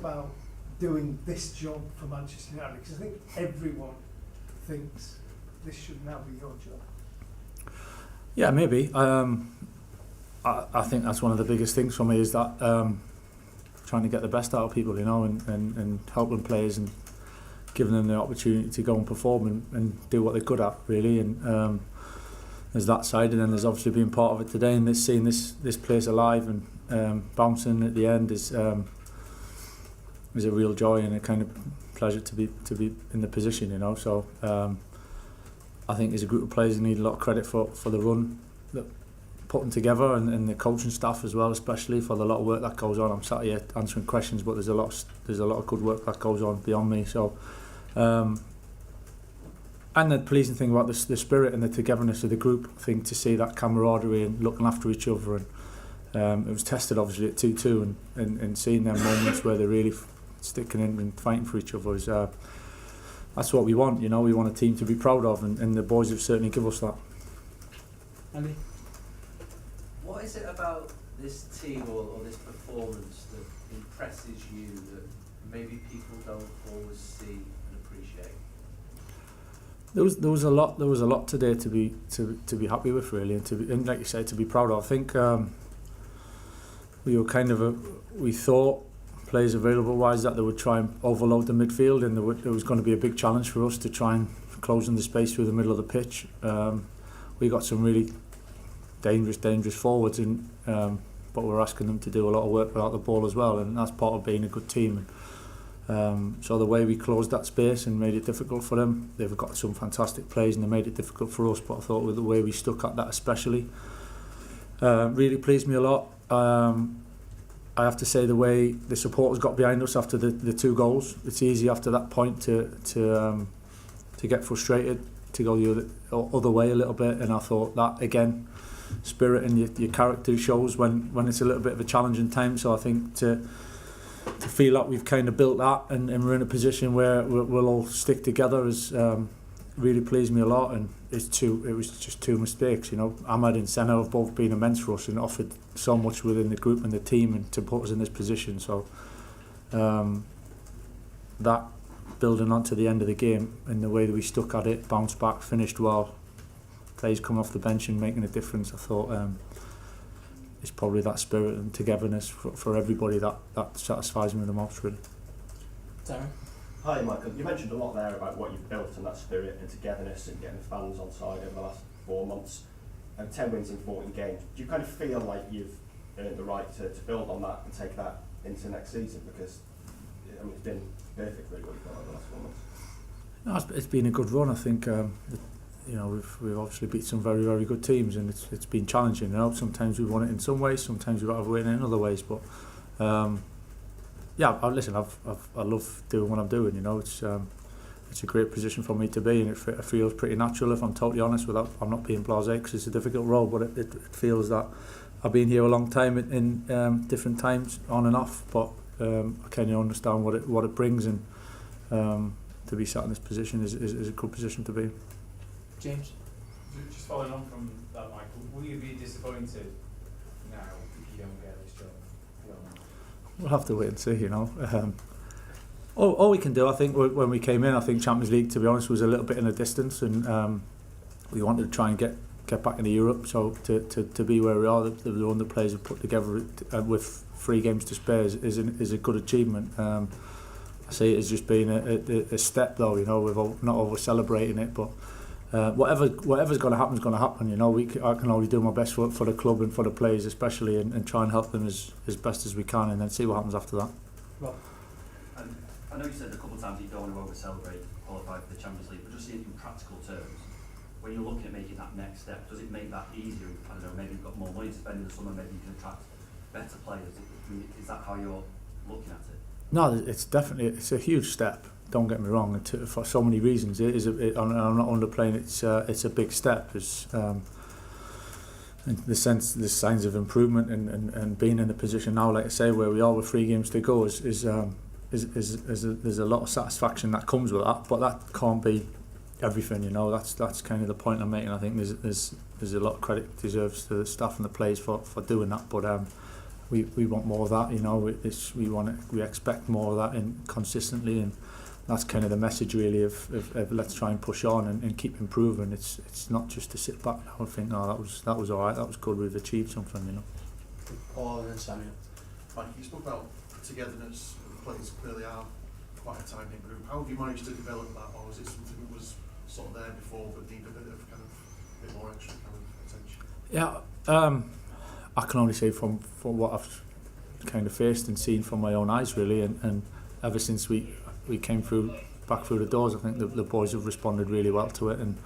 about doing this job for Manchester United? Because I think everyone thinks this should now be your job. Yeah, maybe. I think that's one of the biggest things for me is that trying to get the best out of people, and helping players and giving them the opportunity to go and perform and do what they're good at, really. And there's that side, and then there's obviously being part of it today and seeing this place alive and bouncing at the end is a real joy and a kind of pleasure to be in the position, So I think as a group of players, they need a lot of credit for the run that put them together, and the coaching staff as well, especially for the lot of work that goes on. I'm sat here answering questions, but there's a lot of good work that goes on beyond me. So, and the pleasing thing about the spirit and the togetherness of the group, I think, to see that camaraderie and looking after each other, and it was tested obviously at 2-2, and seeing them moments where they're really sticking in and fighting for each other is that's what we want. We want a team to be proud of, and the boys have certainly given us that. Andy? What is it about this team or this performance that impresses you that maybe people don't always see and appreciate? There was a lot today to be happy with, really, and like you say, to be proud of. I think we thought players available wise that they would try and overload the midfield, and there was going to be a big challenge for us to try and close in the space through the middle of the pitch. We got some really dangerous forwards, but we're asking them to do a lot of work without the ball as well, and that's part of being a good team. So the way we closed that space and made it difficult for them, they've got some fantastic plays and they made it difficult for us, but I thought with the way we stuck at that especially really pleased me a lot. I have to say the way the supporters got behind us after the 2 goals, it's easy after that point to get frustrated, to go the other way a little bit, and I thought that again, spirit and your character shows when it's a little bit of a challenging time. So I think to feel like we've kind of built that and we're in a position where we'll all stick together has really pleased me a lot, and it was just 2 mistakes. Ahmad and Senna have both been immense for us and offered so much within the group and the team and to put us in this position. So that building on to the end of the game and the way that we stuck at it, bounced back, finished well, players coming off the bench and making a difference, I thought it's probably that spirit and togetherness for everybody that satisfies me the most, really. Darren? Hi Michael, you mentioned a lot there about what you've built and that spirit and togetherness and getting the fans on side over the last 4 months and 10 wins in 14 games. Do you kind of feel like you've earned the right to build on that and take that into next season? Because it's been perfect really what you've done over the last 4 months. No, it's been a good run. I think we've obviously beat some very, very good teams, and it's been challenging. Sometimes we've won it in some ways, sometimes we've got to win it in other ways. But I love doing what I'm doing. It's a great position for me to be, and it feels pretty natural. If I'm totally honest, I'm not being blasé, because it's a difficult role, but it feels that I've been here a long time in different times, on and off. But I kind of understand what it brings, and to be sat in this position is a good position to be. James? Just following on from that, Michael, will you be disappointed now if you don't get this job? We'll have to wait and see, all we can do, I think, when we came in, I think Champions League, to be honest, was a little bit in the distance, and we wanted to try and get back into Europe. So to be where we are, the run the players have put together with 3 games to spare is a good achievement. I see it as just being a step, though. We're not over celebrating it, but whatever's going to happen is going to happen. I can only do my best for the club and for the players especially, and try and help them as best as we can, and then see what happens after that. Rob? I know you said a couple of times you don't want to over-celebrate qualify for the Champions League, but just in practical terms, when you're looking at making that next step, does it make that easier? I don't know, maybe you've got more money to spend in the summer, maybe you can attract better players. Is that how you're looking at it? No, it's a huge step. Don't get me wrong. For so many reasons, I'm not underplaying. It's a big step. In the signs of improvement and being in the position now, like I say, where we are with 3 games to go, is there's a lot of satisfaction that comes with that. But that can't be everything. That's kind of the point I'm making. I think there's a lot of credit deserves to the staff and the players for doing that. But we want more of that. You know, we expect more of that in consistently, and that's kind of the message really of let's try and push on and keep improving. It's not just to sit back now and think, no, that was all right, that was good, we've achieved something, you know. Paul and then Samuel. Mike, you spoke about togetherness. The players clearly are quite a tight-knit group. How have you managed to develop that, or is it something that was sort of there before but need a bit more extra kind of attention? Yeah, I can only say from what I've kind of faced and seen from my own eyes really, and ever since we came back through the doors, I think the boys have responded really well to it, and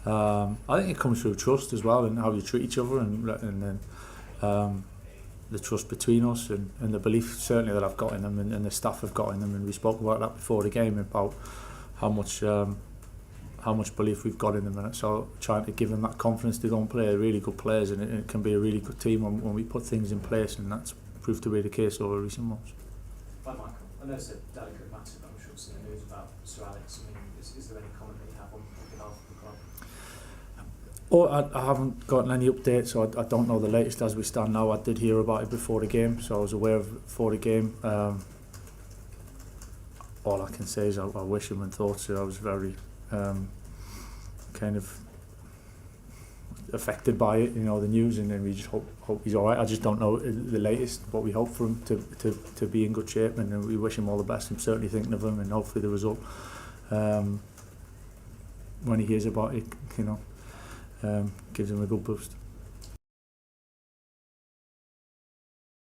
I think it comes through trust as well, and how you treat each other, and then the trust between us, and the belief certainly that I've got in them, and the staff have got in them, and we spoke about that before the game about how much belief we've got in them, and so trying to give them that confidence to go and play. Really good players, and it can be a really good team when we put things in place, and that's proved to be the case over recent months. Hi Michael, I know it's a delicate matter, but I'm sure seeing the news about Sir Alex. I mean, is there any comment that you have on behalf of the club? Oh, I haven't gotten any updates, so I don't know the latest as we stand now. I did hear about it before the game, so I was aware of it before the game. All I can say is I wish him and thoughts. I was very kind of affected by it, you know, the news, and then we just hope he's all right. I just don't know the latest, but we hope for him to be in good shape, and we wish him all the best. I'm certainly thinking of him, and hopefully the result, when he hears about it, you know, gives him a good boost.